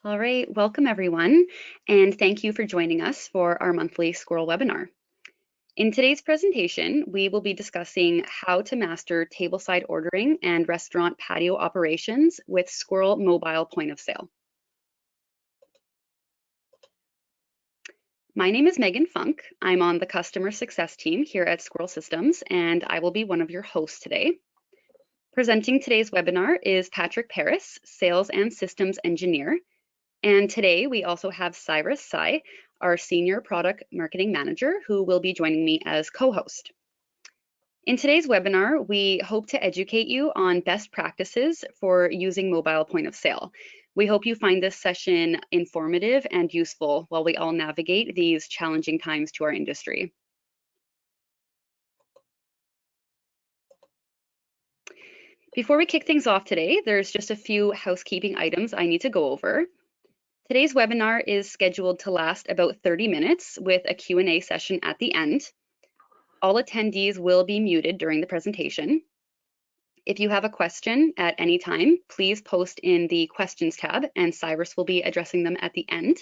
All right, welcome everyone, and thank you for joining us for our monthly Squirrel webinar. In today's presentation, we will be discussing how to master tableside ordering and restaurant patio operations with Squirrel mobile point of sale. My name is Megan Funk. I'm on the customer success team here at Squirrel Systems, and I will be one of your hosts today. Presenting today's webinar is Patrick Paris, Sales and Systems Engineer. And today we also have Cyrus Sai, our Senior Product Marketing Manager, who will be joining me as co-host. In today's webinar, we hope to educate you on best practices for using mobile point of sale. We hope you find this session informative and useful while we all navigate these challenging times to our industry. Before we kick things off today, there's just a few housekeeping items I need to go over. Today's webinar is scheduled to last about 30 minutes with a Q&A session at the end. All attendees will be muted during the presentation. If you have a question at any time, please post in the questions tab and Cyrus will be addressing them at the end.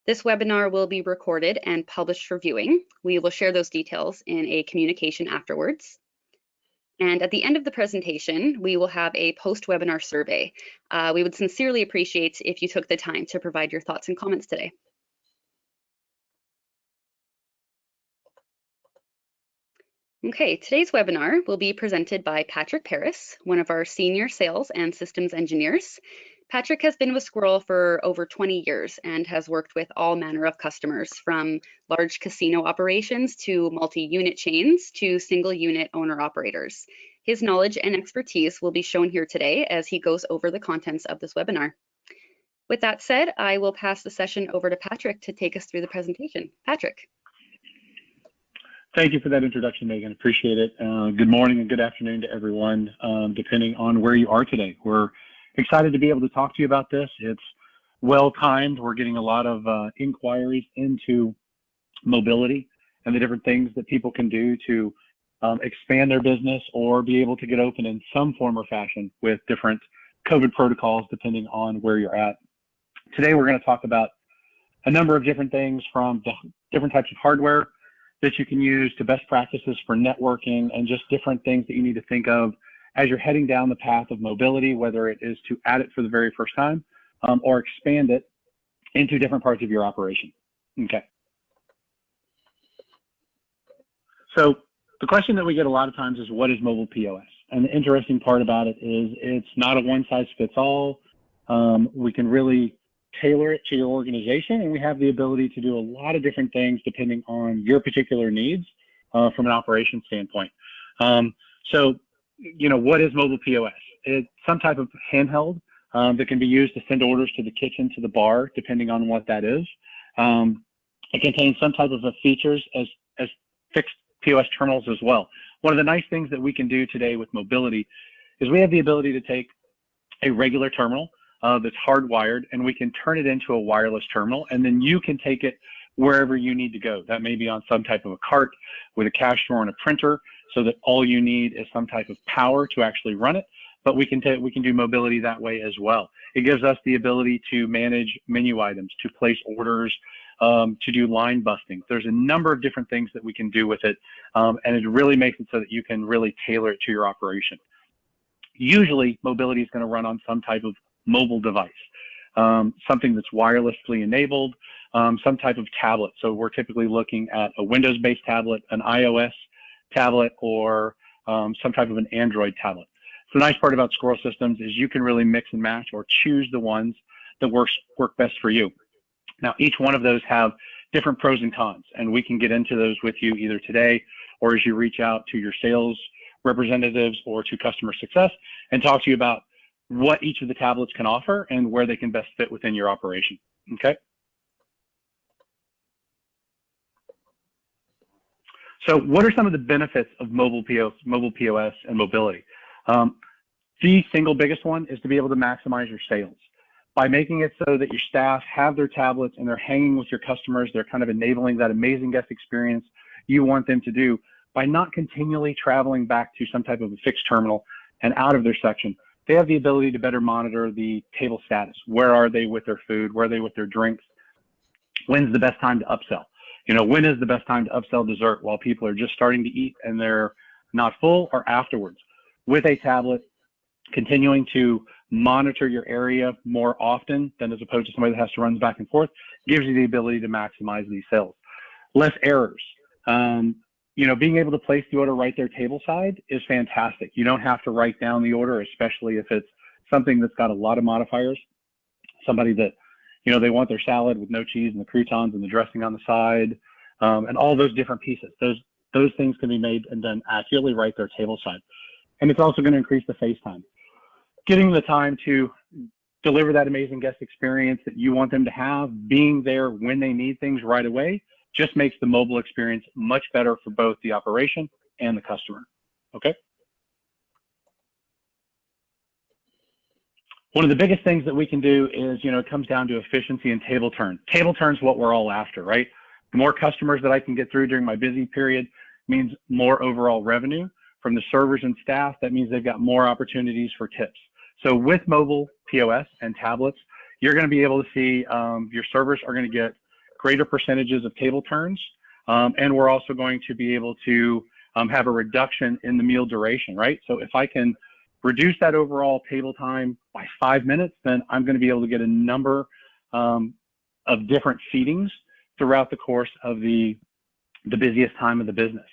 This webinar will be recorded and published for viewing. We will share those details in a communication afterwards. And at the end of the presentation, we will have a post-webinar survey. We would sincerely appreciate if you took the time to provide your thoughts and comments today. Okay, today's webinar will be presented by Patrick Paris, one of our senior sales and systems engineers. Patrick has been with Squirrel for over 20 years and has worked with all manner of customers, from large casino operations to multi-unit chains to single-unit owner-operators. His knowledge and expertise will be shown here today as he goes over the contents of this webinar. With that said, I will pass the session over to Patrick to take us through the presentation. Patrick. Thank you for that introduction, Megan. Appreciate it. Good morning and good afternoon to everyone, depending on where you are today. We're excited to be able to talk to you about this. It's well-timed. We're getting a lot of inquiries into mobility and the different things that people can do to expand their business or be able to get open in some form or fashion with different COVID protocols, depending on where you're at. Today, we're going to talk about a number of different things, from the different types of hardware that you can use to best practices for networking and just different things that you need to think of as you're heading down the path of mobility, whether it is to add it for the very first time or expand it into different parts of your operation. Okay. So the question that we get a lot of times is, what is mobile POS? And the interesting part about it is it's not a one-size-fits-all. We can really tailor it to your organization, and we have the ability to do a lot of different things depending on your particular needs from an operation standpoint. So, you know, what is mobile POS? It's some type of handheld that can be used to send orders to the kitchen, to the bar, depending on what that is. It contains some type of features as fixed POS terminals as well. One of the nice things that we can do today with mobility is we have the ability to take a regular terminal that's hardwired, and we can turn it into a wireless terminal, and then you can take it wherever you need to go. That may be on some type of a cart with a cash drawer and a printer, so that all you need is some type of power to actually run it. But we can do mobility that way as well. It gives us the ability to manage menu items, to place orders, to do line busting. There's a number of different things that we can do with it, and it really makes it so that you can really tailor it to your operation. Usually, mobility is going to run on some type of mobile device, something that's wirelessly enabled, some type of tablet. So we're typically looking at a Windows-based tablet, an iOS tablet, or some type of an Android tablet. So the nice part about Squirrel Systems is you can really mix and match or choose the ones that work best for you. Now, each one of those have different pros and cons, and we can get into those with you either today or as you reach out to your sales representatives or to customer success and talk to you about what each of the tablets can offer and where they can best fit within your operation. Okay. So what are some of the benefits of mobile POS and mobility? The single biggest one is to be able to maximize your sales. By making it so that your staff have their tablets and they're hanging with your customers, they're kind of enabling that amazing guest experience you want them to do by not continually traveling back to some type of a fixed terminal and out of their section. they have the ability to better monitor the table status. Where are they with their food? Where are they with their drinks? When's the best time to upsell? You know, when is the best time to upsell dessert while people are just starting to eat and they're not full, or afterwards? With a tablet, continuing to monitor your area more often than as opposed to somebody that has to run back and forth gives you the ability to maximize these sales. Less errors. You know, being able to place the order right there table side is fantastic. You don't have to write down the order, especially if it's something that's got a lot of modifiers. Somebody that, you know, they want their salad with no cheese and the croutons and the dressing on the side, and all those different pieces. Those things can be made and done accurately right there table side. And it's also going to increase the face time. Getting the time to deliver that amazing guest experience that you want them to have, being there when they need things right away, just makes the mobile experience much better for both the operation and the customer. Okay. One of the biggest things that we can do is, you know, it comes down to efficiency and table turn. Table turn is what we're all after, right? The more customers that I can get through during my busy period means more overall revenue from the servers and staff. That means they've got more opportunities for tips. So with mobile POS and tablets, you're going to be able to see your servers are going to get greater percentages of table turns, and we're also going to be able to have a reduction in the meal duration, right? So if I can reduce that overall table time by 5 minutes, then I'm going to be able to get a number of different feedings throughout the course of the busiest time of the business.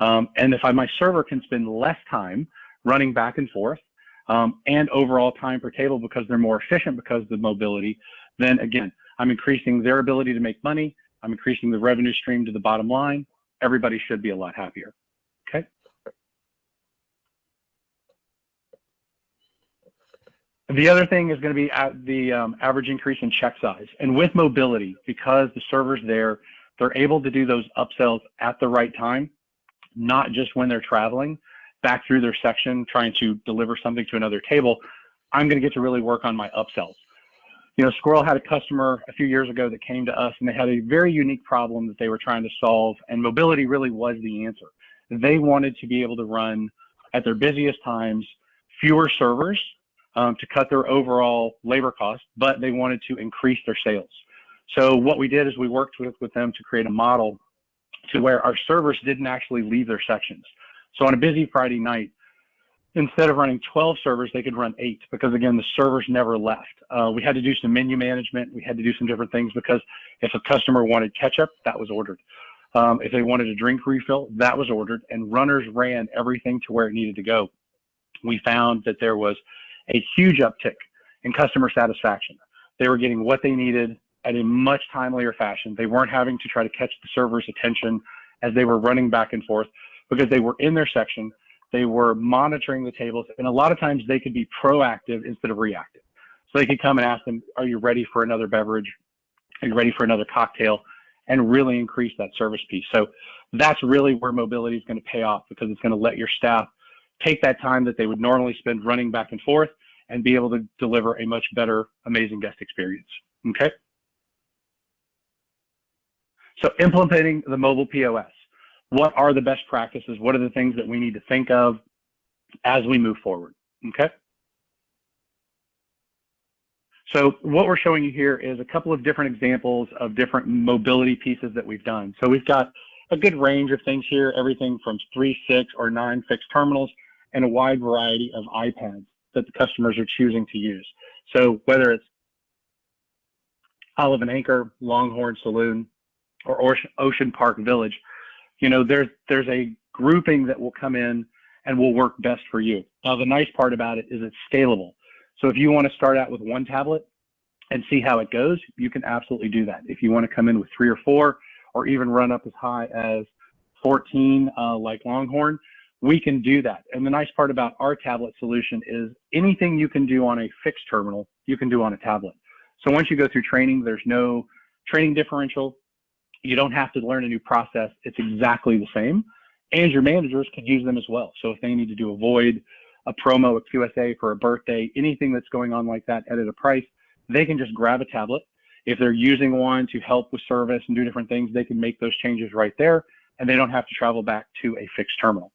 And if my server can spend less time running back and forth and overall time per table because they're more efficient because of the mobility, then again, I'm increasing their ability to make money. I'm increasing the revenue stream to the bottom line. Everybody should be a lot happier. Okay. The other thing is going to be at the average increase in check size. And with mobility, because the server's there, they're able to do those upsells at the right time, not just when they're traveling back through their section trying to deliver something to another table. I'm going to get to really work on my upsells. You know, Squirrel had a customer a few years ago that came to us and they had a very unique problem that they were trying to solve, and mobility really was the answer. They wanted to be able to run at their busiest times fewer servers to cut their overall labor costs, but they wanted to increase their sales. So what we did is we worked with them to create a model to where our servers didn't actually leave their sections. So on a busy Friday night, instead of running 12 servers, they could run 8 because, again, the servers never left. We had to do some menu management. We had to do some different things because if a customer wanted ketchup, that was ordered. If they wanted a drink refill, that was ordered, and runners ran everything to where it needed to go. We found that there was a huge uptick in customer satisfaction. They were getting what they needed at a much timelier fashion. They weren't having to try to catch the server's attention as they were running back and forth because they were in their section. They were monitoring the tables, and a lot of times they could be proactive instead of reactive. So they could come and ask them, are you ready for another beverage? Are you ready for another cocktail? And really increase that service piece. So that's really where mobility is going to pay off, because it's going to let your staff take that time that they would normally spend running back and forth and be able to deliver a much better, amazing guest experience. Okay? So implementing the mobile POS. What are the best practices? What are the things that we need to think of as we move forward? Okay. So what we're showing you here is a couple of different examples of different mobility pieces that we've done. So we've got a good range of things here, everything from 3, 6, or 9 fixed terminals and a wide variety of iPads that the customers are choosing to use. So whether it's Olive and Anchor, Longhorn Saloon, or Ocean Park Village, you know, there's a grouping that will come in and will work best for you. Now, the nice part about it is it's scalable. So if you want to start out with 1 tablet and see how it goes, you can absolutely do that. If you want to come in with 3 or 4, or even run up as high as 14 like Longhorn, we can do that. And the nice part about our tablet solution is anything you can do on a fixed terminal, you can do on a tablet. So once you go through training, there's no training differential. You don't have to learn a new process. It's exactly the same. And your managers could use them as well. So if they need to do a void, a promo, a QSA for a birthday, anything that's going on like that at a price, they can just grab a tablet. If they're using one to help with service and do different things, they can make those changes right there, and they don't have to travel back to a fixed terminal.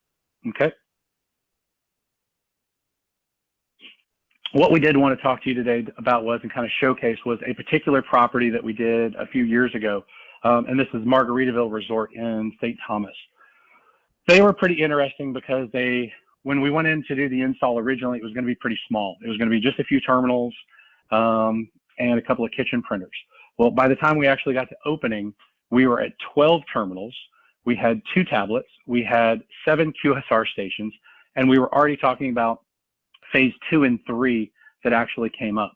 Okay. what we did want to talk to you today about was, and kind of showcase, was a particular property that we did a few years ago. And this is Margaritaville Resort in St. Thomas. They were pretty interesting because when we went in to do the install originally, it was going to be pretty small. It was going to be just a few terminals and a couple of kitchen printers. Well, by the time we actually got to opening, we were at 12 terminals. We had 2 tablets. We had 7 QSR stations, and we were already talking about phase 2 and 3 that actually came up.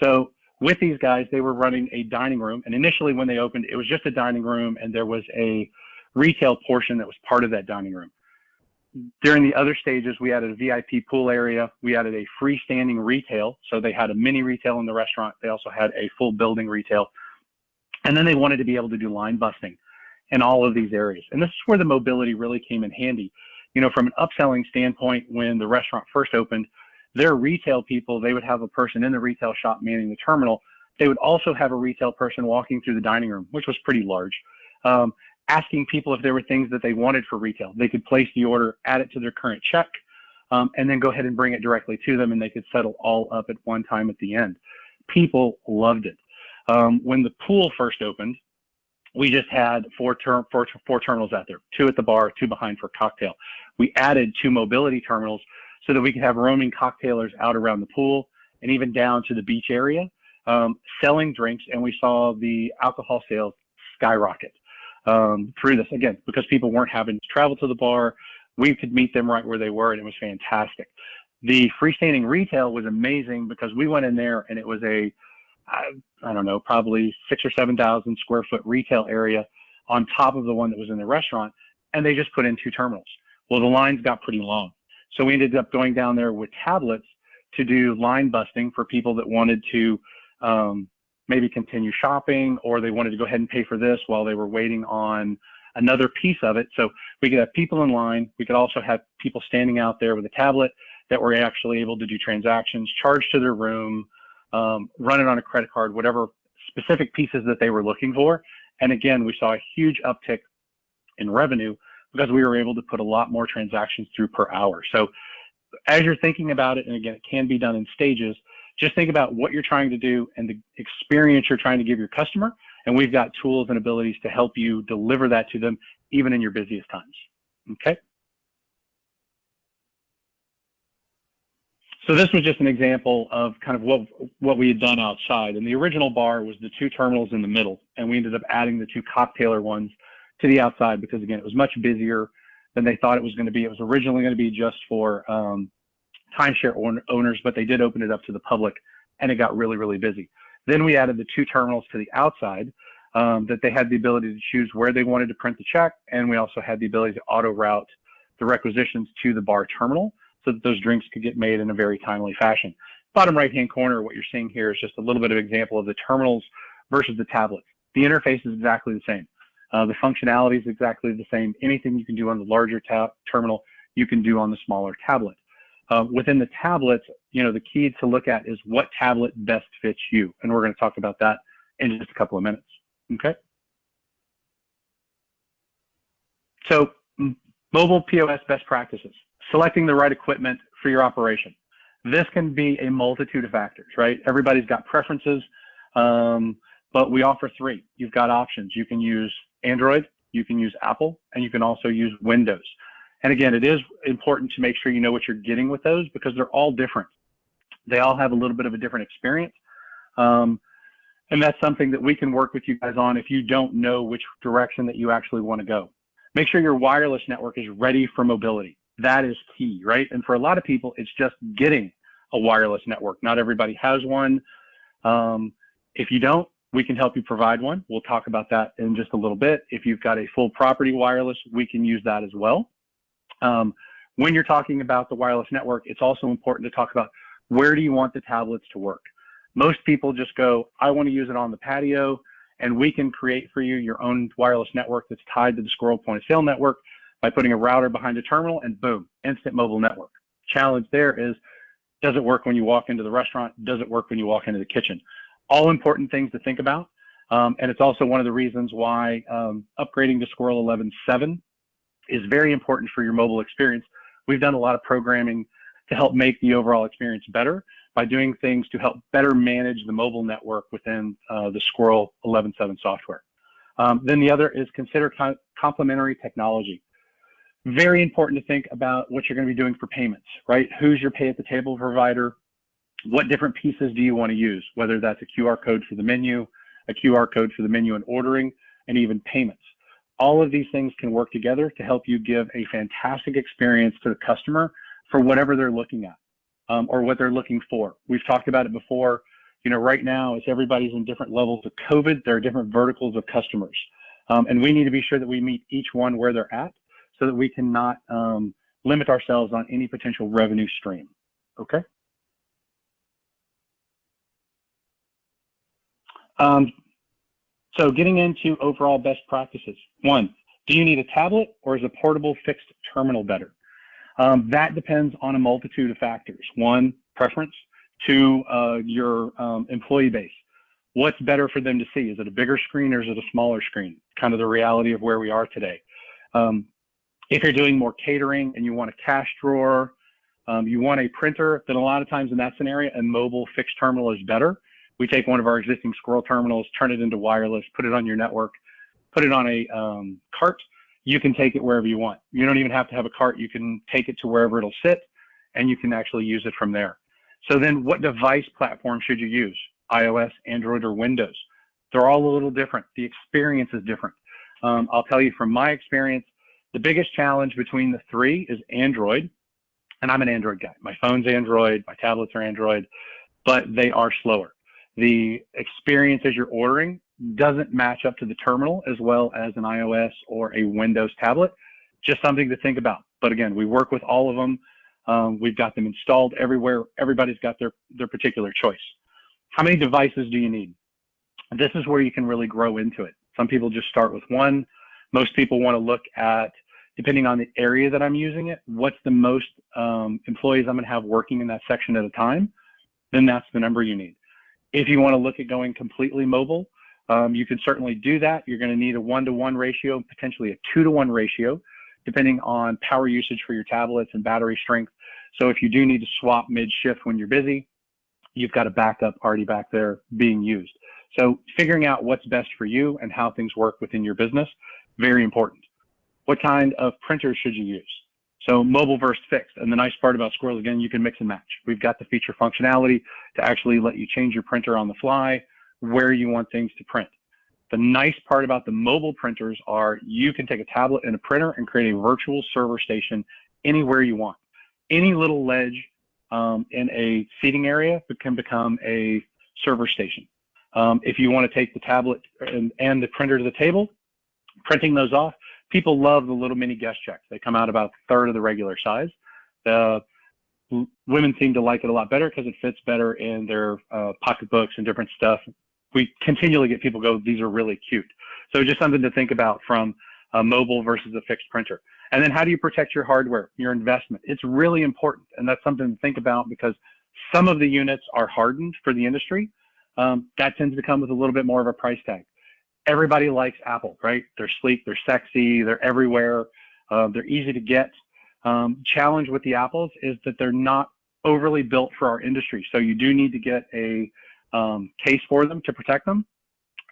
So with these guys, they were running a dining room, and initially when they opened, it was just a dining room, and there was a retail portion that was part of that dining room. During the other stages, we added a VIP pool area. We added a freestanding retail. So they had a mini retail in the restaurant. They also had a full building retail. And then they wanted to be able to do line busting in all of these areas. And this is where the mobility really came in handy. You know, from an upselling standpoint, when the restaurant first opened, their retail people, they would have a person in the retail shop manning the terminal. They would also have a retail person walking through the dining room, which was pretty large, asking people if there were things that they wanted for retail. They could place the order, add it to their current check, and then go ahead and bring it directly to them, and they could settle all up at one time at the end. People loved it. When the pool first opened, we just had four terminals out there, 2 at the bar, 2 behind for cocktail. We added 2 mobility terminals so that we could have roaming cocktailers out around the pool and even down to the beach area, selling drinks, and we saw the alcohol sales skyrocket through this, again, because people weren't having to travel to the bar. We could meet them right where they were, and it was fantastic. The freestanding retail was amazing because we went in there, and it was a, I don't know, probably 6,000 or 7,000 square foot retail area on top of the one that was in the restaurant, and they just put in 2 terminals. Well, the lines got pretty long. So we ended up going down there with tablets to do line busting for people that wanted to maybe continue shopping, or they wanted to go ahead and pay for this while they were waiting on another piece of it. So we could have people in line. We could also have people standing out there with a tablet that were actually able to do transactions, charge to their room, run it on a credit card, whatever specific pieces that they were looking for. And again, we saw a huge uptick in revenue because we were able to put a lot more transactions through per hour. So as you're thinking about it, and again, it can be done in stages, just think about what you're trying to do and the experience you're trying to give your customer. And we've got tools and abilities to help you deliver that to them, even in your busiest times. Okay. So this was just an example of kind of what we had done outside. And the original bar was the 2 terminals in the middle, and we ended up adding the 2 cocktailer ones to the outside because, again, it was much busier than they thought it was going to be. It was originally going to be just for timeshare owners, but they did open it up to the public, and it got really, really busy. Then we added the 2 terminals to the outside that they had the ability to choose where they wanted to print the check, and we also had the ability to auto route the requisitions to the bar terminal so that those drinks could get made in a very timely fashion. Bottom right-hand corner, what you're seeing here is just a little bit of example of the terminals versus the tablets. The interface is exactly the same. The functionality is exactly the same. Anything you can do on the larger terminal, you can do on the smaller tablet. Within the tablets, you know, the key to look at is what tablet best fits you. And we're going to talk about that in just a couple of minutes. Okay. So mobile POS best practices, selecting the right equipment for your operation. This can be a multitude of factors, right? Everybody's got preferences, but we offer 3. You've got options. You can use Android, you can use Apple, and you can also use Windows. And again, it is important to make sure you know what you're getting with those because they're all different. They all have a little bit of a different experience. And that's something that we can work with you guys on if you don't know which direction that you actually want to go. Make sure your wireless network is ready for mobility. That is key, right? And for a lot of people, it's just getting a wireless network. Not everybody has one. If you don't, we can help you provide one. We'll talk about that in just a little bit. If you've got a full property wireless, we can use that as well. When you're talking about the wireless network, it's also important to talk about where do you want the tablets to work. Most people just go, I want to use it on the patio, and we can create for you your own wireless network that's tied to the Squirrel point of sale network by putting a router behind a terminal, and boom, instant mobile network. Challenge there is, does it work when you walk into the restaurant? Does it work when you walk into the kitchen? All important things to think about. And it's also one of the reasons why upgrading to Squirrel 11.7 is very important for your mobile experience. We've done a lot of programming to help make the overall experience better by doing things to help better manage the mobile network within the Squirrel 11.7 software. Then the other is consider complementary technology. Very important to think about what you're going to be doing for payments, right? Who's your pay at the table provider? What different pieces do you want to use? Whether that's a QR code for the menu, a QR code for the menu and ordering, and even payments. All of these things can work together to help you give a fantastic experience to the customer for whatever they're looking at or what they're looking for. We've talked about it before. You know, right now, as everybody's in different levels of COVID, there are different verticals of customers. And we need to be sure that we meet each one where they're at so that we cannot limit ourselves on any potential revenue stream. Okay? So getting into overall best practices. One, do you need a tablet or is a portable fixed terminal better? That depends on a multitude of factors. One, preference. Two, your employee base. What's better for them to see? Is it a bigger screen or is it a smaller screen? Kind of the reality of where we are today. If you're doing more catering and you want a cash drawer, you want a printer, then a lot of times in that scenario, a mobile fixed terminal is better. We take one of our existing Squirrel terminals, turn it into wireless, put it on your network, put it on a cart. You can take it wherever you want. You don't even have to have a cart. You can take it to wherever it'll sit, and you can actually use it from there. So then what device platform should you use? iOS, Android, or Windows? They're all a little different. The experience is different. I'll tell you from my experience, the biggest challenge between the three is Android, and I'm an Android guy. My phone's Android, my tablets are Android, but they are slower. The experience as you're ordering doesn't match up to the terminal as well as an iOS or a Windows tablet. Just something to think about. But again, we work with all of them. We've got them installed everywhere. Everybody's got their particular choice. How many devices do you need? This is where you can really grow into it. Some people just start with one. Most people want to look at, depending on the area that I'm using it, what's the most employees I'm going to have working in that section at a time, then that's the number you need. If you want to look at going completely mobile, you can certainly do that. You're going to need a 1-to-1 ratio, potentially a 2-to-1 ratio, depending on power usage for your tablets and battery strength. So if you do need to swap mid-shift when you're busy, you've got a backup already back there being used. So figuring out what's best for you and how things work within your business, very important. What kind of printer should you use? So mobile versus fixed. And the nice part about Squirrel, again, you can mix and match. We've got the feature functionality to actually let you change your printer on the fly, where you want things to print. The nice part about the mobile printers are you can take a tablet and a printer and create a virtual server station anywhere you want. Any little ledge in a seating area can become a server station. If you want to take the tablet and the printer to the table, printing those off, people love the little mini guest checks. They come out about a third of the regular size. The women seem to like it a lot better because it fits better in their pocketbooks and different stuff. We continually get people go, these are really cute. So just something to think about from a mobile versus a fixed printer. And then how do you protect your hardware, your investment? It's really important. And that's something to think about because some of the units are hardened for the industry. That tends to come with a little bit more of a price tag. Everybody likes Apple, right? They're sleek, they're sexy, they're everywhere, they're easy to get. Challenge with the Apples is that they're not overly built for our industry. So you do need to get a case for them to protect them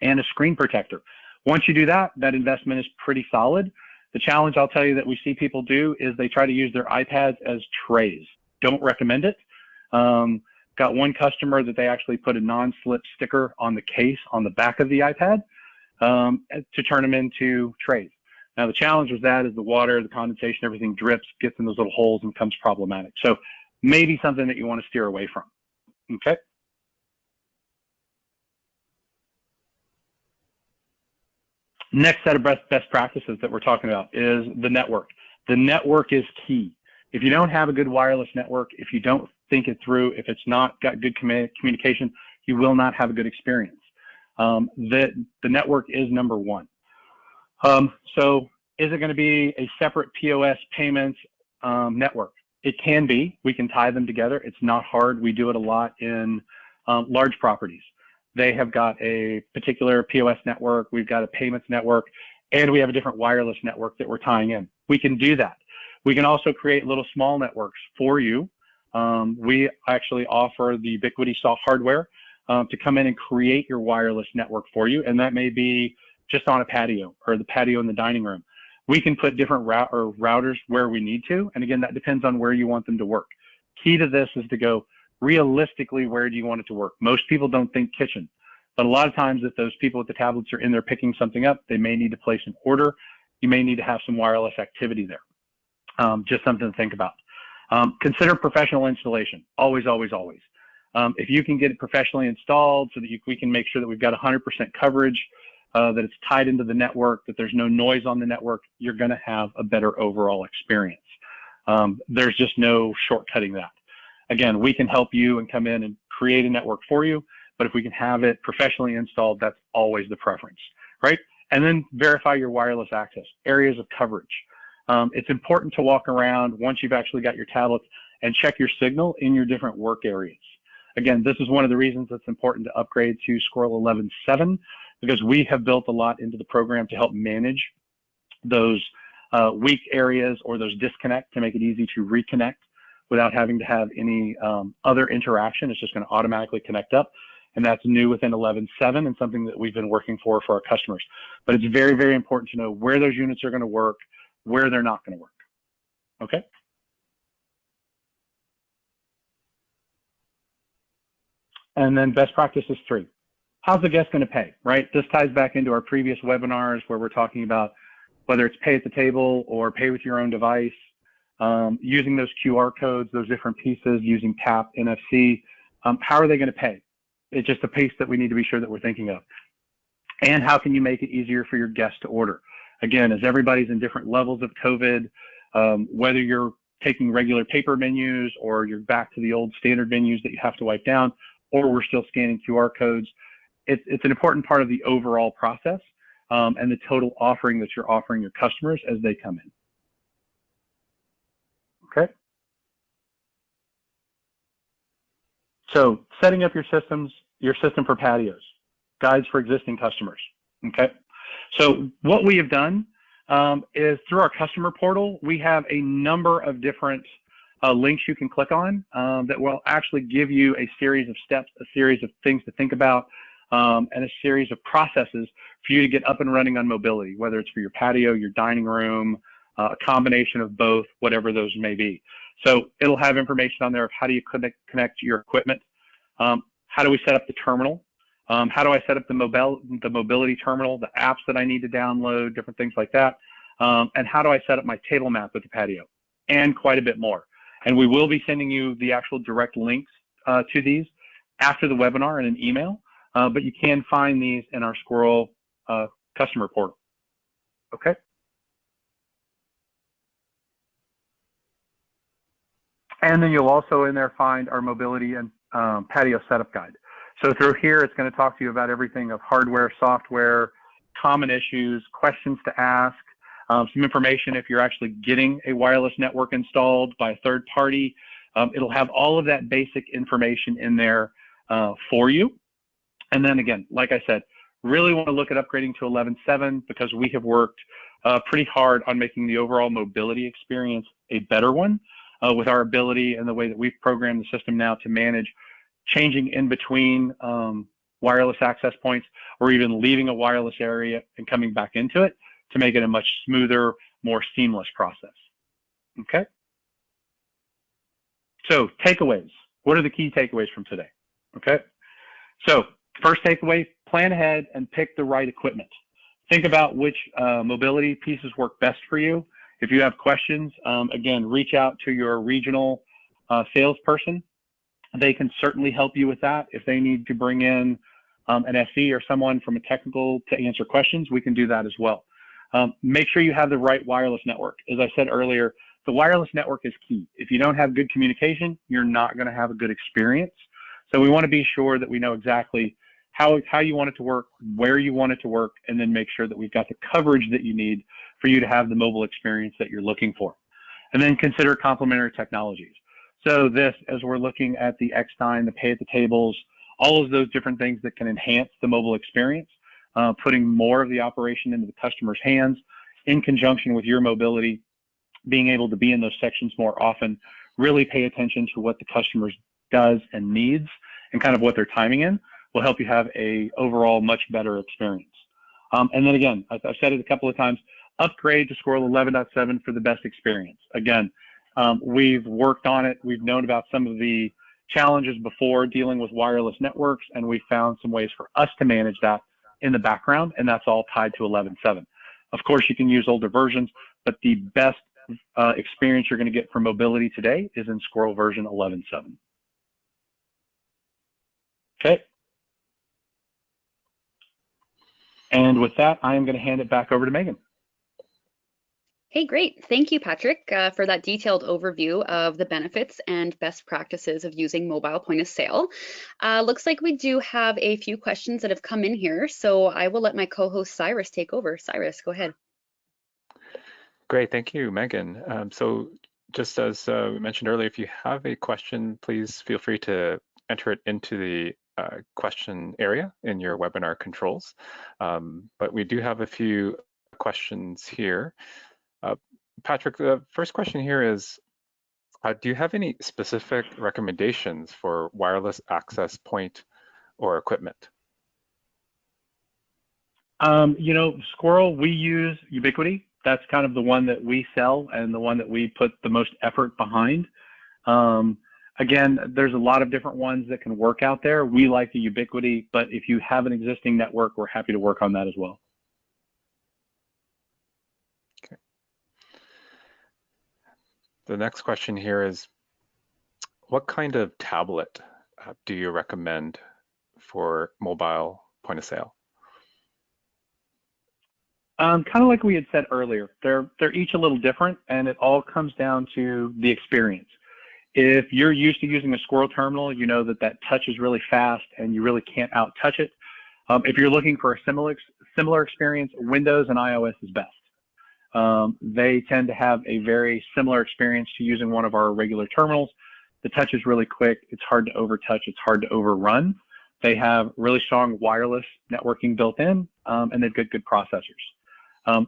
and a screen protector. Once you do that, that investment is pretty solid. The challenge I'll tell you that we see people do is they try to use their iPads as trays. Don't recommend it. Got one customer that they actually put a non-slip sticker on the case on the back of the iPad to turn them into trays. Now the challenge with that is the water, the condensation, everything drips, gets in those little holes and becomes problematic. So maybe something that you want to steer away from. Okay. Next set of best practices that we're talking about is the network. The network is key. If you don't have a good wireless network, if you don't think it through, if it's not got good communication, you will not have a good experience. The network is number one. So is it going to be a separate POS payments network? It can be. We can tie them together. It's not hard. We do it a lot in large properties. They have got a particular POS network. We've got a payments network, and we have a different wireless network that we're tying in. We can do that. We can also create little small networks for you we actually offer the Ubiquiti soft hardware to come in and create your wireless network for you. And that may be just on a patio or the patio in the dining room. We can put different routers where we need to. And again, that depends on where you want them to work. Key to this is to go realistically, where do you want it to work? Most people don't think kitchen, but a lot of times if those people with the tablets are in there picking something up, they may need to place an order. You may need to have some wireless activity there. Just something to think about. Consider professional installation. Always, always, always. If you can get it professionally installed so that we can make sure that we've got 100% coverage, that it's tied into the network, that there's no noise on the network, you're going to have a better overall experience. There's just no shortcutting that. Again, we can help you and come in and create a network for you, but if we can have it professionally installed, that's always the preference, right? And then verify your wireless access, areas of coverage. It's important to walk around once you've actually got your tablets and check your signal in your different work areas. Again, this is one of the reasons it's important to upgrade to Squirrel 11.7, because we have built a lot into the program to help manage those weak areas or those disconnect to make it easy to reconnect without having to have any other interaction. It's just going to automatically connect up. And that's new within 11.7 and something that we've been working for our customers. But it's very, very important to know where those units are going to work, where they're not going to work. Okay? And then best practices 3. How's the guest going to pay, right? This ties back into our previous webinars where we're talking about whether it's pay at the table or pay with your own device, using those QR codes, those different pieces, using tap, NFC. How are they going to pay? It's just a piece that we need to be sure that we're thinking of. And how can you make it easier for your guests to order? Again, as everybody's in different levels of COVID, whether you're taking regular paper menus or you're back to the old standard menus that you have to wipe down, or we're still scanning QR codes, it's an important part of the overall process and the total offering that you're offering your customers as they come in. Okay. So setting up your system for patios, guides for existing customers. Okay. So what we have done is through our customer portal, we have a number of different links you can click on that will actually give you a series of steps, a series of things to think about, and a series of processes for you to get up and running on mobility, whether it's for your patio, your dining room, a combination of both, whatever those may be. So it'll have information on there of how do you connect your equipment, how do we set up the terminal, how do I set up the mobility terminal, the apps that I need to download, different things like that, and how do I set up my table map with the patio, and quite a bit more. And we will be sending you the actual direct links to these after the webinar in an email, but you can find these in our Squirrel customer portal. Okay. And then you'll also in there find our mobility and patio setup guide. So through here, it's going to talk to you about everything of hardware, software, common issues, questions to ask, some information if you're actually getting a wireless network installed by a third party. It'll have all of that basic information in there for you. And then again, like I said, really want to look at upgrading to 11.7 because we have worked pretty hard on making the overall mobility experience a better one with our ability and the way that we've programmed the system now to manage changing in between wireless access points or even leaving a wireless area and coming back into it to make it a much smoother, more seamless process. Okay? So takeaways. What are the key takeaways from today? Okay? So first takeaway, plan ahead and pick the right equipment. Think about which mobility pieces work best for you. If you have questions, again, reach out to your regional salesperson. They can certainly help you with that. If they need to bring in an SE or someone from a technical to answer questions, we can do that as well. Make sure you have the right wireless network. As I said earlier, the wireless network is key. If you don't have good communication, you're not going to have a good experience. So we want to be sure that we know exactly how you want it to work, where you want it to work, and then make sure that we've got the coverage that you need for you to have the mobile experience that you're looking for. And then consider complementary technologies. So this, as we're looking at the X-Dine, the pay at the tables, all of those different things that can enhance the mobile experience, putting more of the operation into the customer's hands in conjunction with your mobility, being able to be in those sections more often, really pay attention to what the customer does and needs and kind of what they're timing in will help you have a overall much better experience. And then again, I've said it a couple of times, upgrade to Squirrel 11.7 for the best experience. Again, we've worked on it. We've known about some of the challenges before dealing with wireless networks, and we found some ways for us to manage that in the background, and that's all tied to 11.7. Of course, you can use older versions, but the best experience you're going to get for mobility today is in Squirrel version 11.7. Okay. And with that, I am going to hand it back over to Megan. Hey, great. Thank you, Patrick, for that detailed overview of the benefits and best practices of using mobile point of sale. Looks like we do have a few questions that have come in here, so I will let my co-host Cyrus take over. Cyrus, go ahead. Great, thank you, Megan. So just as we mentioned earlier, if you have a question, please feel free to enter it into the question area in your webinar controls. But we do have a few questions here. Patrick, the first question here is, do you have any specific recommendations for wireless access point or equipment? You know, Squirrel, we use Ubiquity. That's kind of the one that we sell and the one that we put the most effort behind. Again, there's a lot of different ones that can work out there. We like the Ubiquity, but if you have an existing network, we're happy to work on that as well. Okay. The next question here is, what kind of tablet do you recommend for mobile point of sale? Kind of like we had said earlier, they're each a little different, and it all comes down to the experience. If you're used to using a Squirrel terminal, you know that touch is really fast and you really can't out-touch it. If you're looking for a similar experience, Windows and iOS is best. They tend to have a very similar experience to using one of our regular terminals. The touch is really quick. It's hard to overtouch. It's hard to overrun. They have really strong wireless networking built in, and they've got good processors.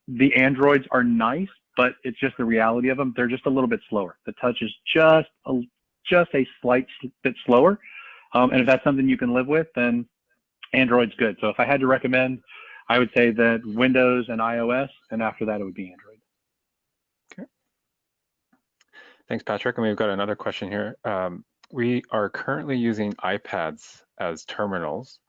The Androids are nice, but it's just the reality of them. They're just a little bit slower. The touch is just a slight bit slower. And if that's something you can live with, then Android's good. So if I had to recommend, I would say that Windows and iOS, and after that it would be Android. Okay. Thanks, Patrick. And we've got another question here. We are currently using iPads as terminals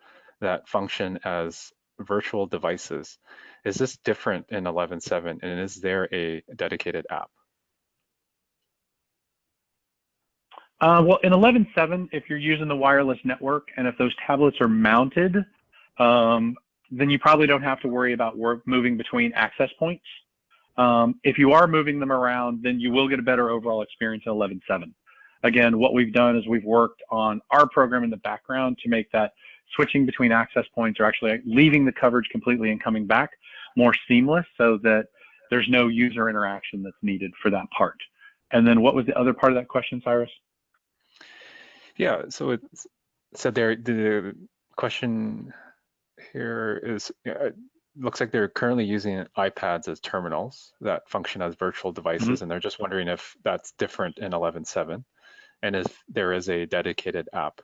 that function as virtual devices. Is this different in 11.7, and is there a dedicated app? Well, in 11.7, if you're using the wireless network and if those tablets are mounted, then you probably don't have to worry about moving between access points. If you are moving them around, then you will get a better overall experience in 11.7. Again, what we've done is we've worked on our program in the background to make that switching between access points, or actually leaving the coverage completely and coming back, more seamless, so that there's no user interaction that's needed for that part. And then what was the other part of that question, Cyrus? Yeah, so it said there, the question here is, looks like they're currently using iPads as terminals that function as virtual devices, and they're just wondering if that's different in 11.7, and if there is a dedicated app.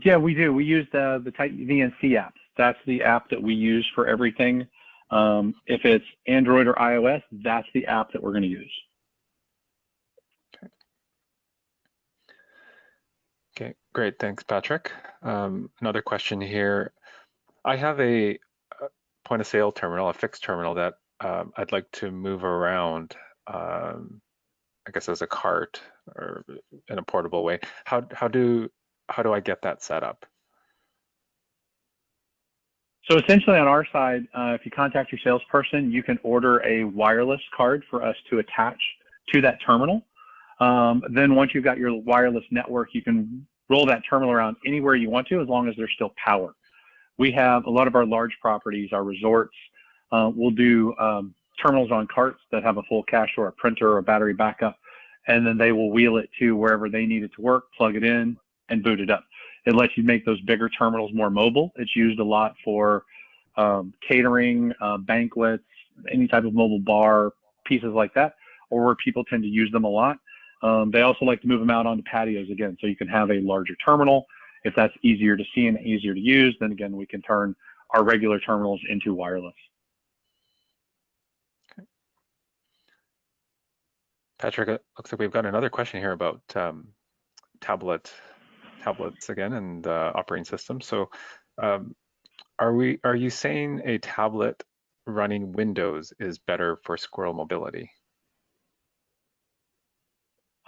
Yeah, we do. We use the Titan VNC app. That's the app that we use for everything. If it's Android or iOS, that's the app that we're going to use. Okay, great. Thanks, Patrick. Another question here. I have a point of sale terminal, a fixed terminal that I'd like to move around, I guess as a cart or in a portable way. How do I get that set up? So essentially on our side, if you contact your salesperson, you can order a wireless card for us to attach to that terminal. Then once you've got your wireless network, you can roll that terminal around anywhere you want to, as long as there's still power. We have a lot of our large properties, our resorts, we'll do terminals on carts that have a full cache or a printer or a battery backup, and then they will wheel it to wherever they need it to work, plug it in, and boot it up. It lets you make those bigger terminals more mobile. It's used a lot for catering, banquets, any type of mobile bar, pieces like that. or where people tend to use them a lot. They also like to move them out onto patios again, so you can have a larger terminal. If that's easier to see and easier to use, then again, we can turn our regular terminals into wireless. Okay. Patrick, it looks like we've got another question here about tablets again and operating systems. So are you saying a tablet running Windows is better for Squirrel mobility?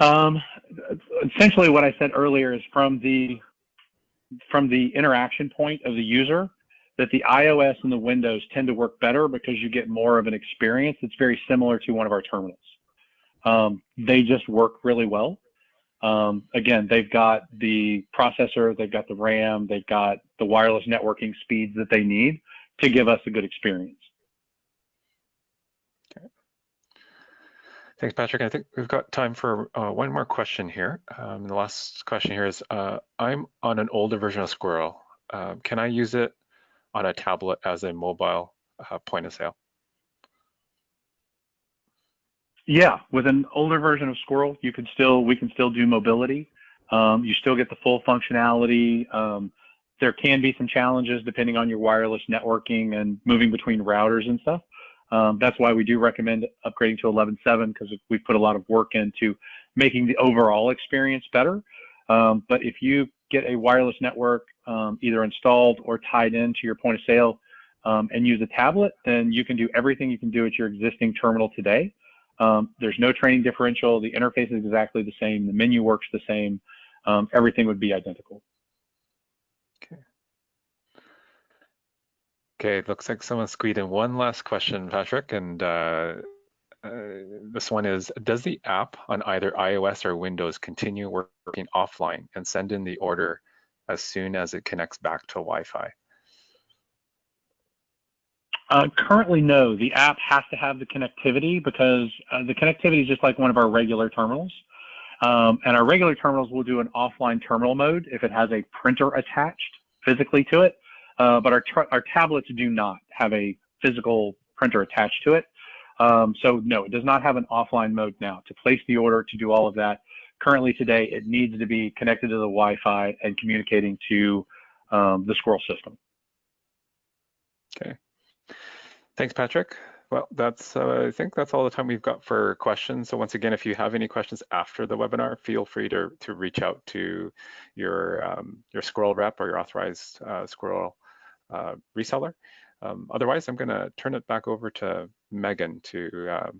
Essentially what I said earlier is from the interaction point of the user, that the iOS and the Windows tend to work better because you get more of an experience. It's very similar to one of our terminals. They just work really well. Again, they've got the processor, they've got the RAM, they've got the wireless networking speeds that they need to give us a good experience. Okay. Thanks, Patrick. I think we've got time for one more question here. The last question here is, I'm on an older version of Squirrel. Can I use it on a tablet as a mobile point of sale? Yeah, with an older version of Squirrel, we can still do mobility. You still get the full functionality. There can be some challenges depending on your wireless networking and moving between routers and stuff. That's why we do recommend upgrading to 11.7, because we put a lot of work into making the overall experience better. But if you get a wireless network either installed or tied into your point of sale and use a tablet, then you can do everything you can do at your existing terminal today. There's no training differential. The interface is exactly the same. The menu works the same. Everything would be identical. Okay. Okay, looks like someone squeezed in one last question, Patrick, and this one is, does the app on either iOS or Windows continue working offline and send in the order as soon as it connects back to Wi-Fi? Currently, no. The app has to have the connectivity because the connectivity is just like one of our regular terminals. And our regular terminals will do an offline terminal mode if it has a printer attached physically to it. But our tablets do not have a physical printer attached to it. So no, it does not have an offline mode now. To place the order, to do all of that, currently today, it needs to be connected to the Wi-Fi and communicating to the Squirrel system. Okay. Thanks, Patrick. Well, I think that's all the time we've got for questions. So once again, if you have any questions after the webinar, feel free to reach out to your Squirrel rep or your authorized Squirrel reseller. Otherwise, I'm going to turn it back over to Megan to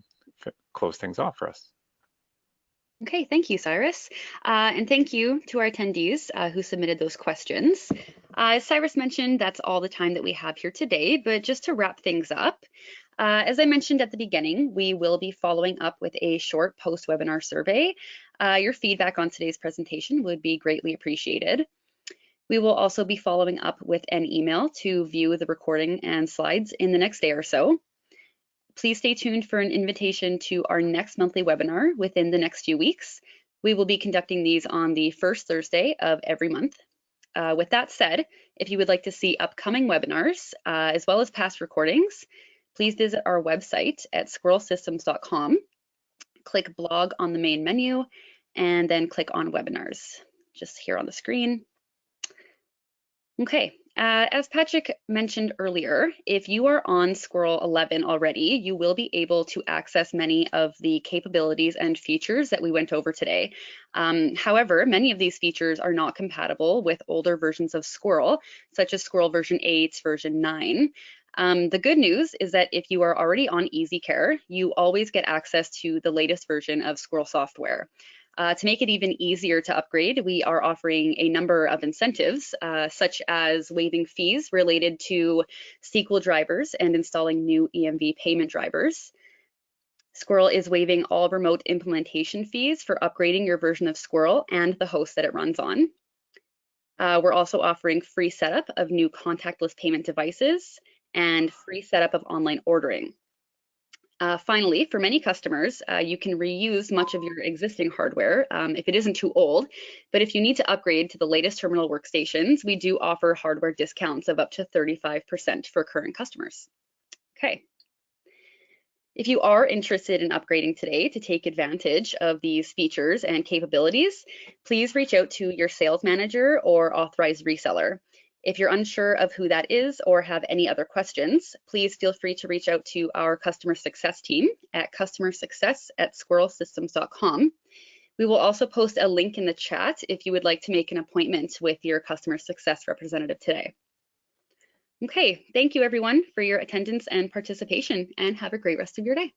close things off for us. Okay, thank you, Cyrus. And thank you to our attendees who submitted those questions. As Cyrus mentioned, that's all the time that we have here today, but just to wrap things up, as I mentioned at the beginning, we will be following up with a short post-webinar survey. Your feedback on today's presentation would be greatly appreciated. We will also be following up with an email to view the recording and slides in the next day or so. Please stay tuned for an invitation to our next monthly webinar within the next few weeks. We will be conducting these on the first Thursday of every month. With that said, if you would like to see upcoming webinars, as well as past recordings, please visit our website at squirrelsystems.com, click blog on the main menu, and then click on webinars, just here on the screen. Okay, as Patrick mentioned earlier, if you are on Squirrel 11 already, you will be able to access many of the capabilities and features that we went over today. However, many of these features are not compatible with older versions of Squirrel, such as Squirrel version 8, version 9. The good news is that if you are already on EasyCare, you always get access to the latest version of Squirrel software. To make it even easier to upgrade, we are offering a number of incentives, such as waiving fees related to SQL drivers and installing new EMV payment drivers. Squirrel is waiving all remote implementation fees for upgrading your version of Squirrel and the host that it runs on. We're also offering free setup of new contactless payment devices and free setup of online ordering. Finally, for many customers, you can reuse much of your existing hardware if it isn't too old, but if you need to upgrade to the latest terminal workstations, we do offer hardware discounts of up to 35% for current customers. Okay. If you are interested in upgrading today to take advantage of these features and capabilities, please reach out to your sales manager or authorized reseller. If you're unsure of who that is or have any other questions, please feel free to reach out to our customer success team at customersuccess@squirrelsystems.com. We will also post a link in the chat if you would like to make an appointment with your customer success representative today. Okay, thank you everyone for your attendance and participation, and have a great rest of your day.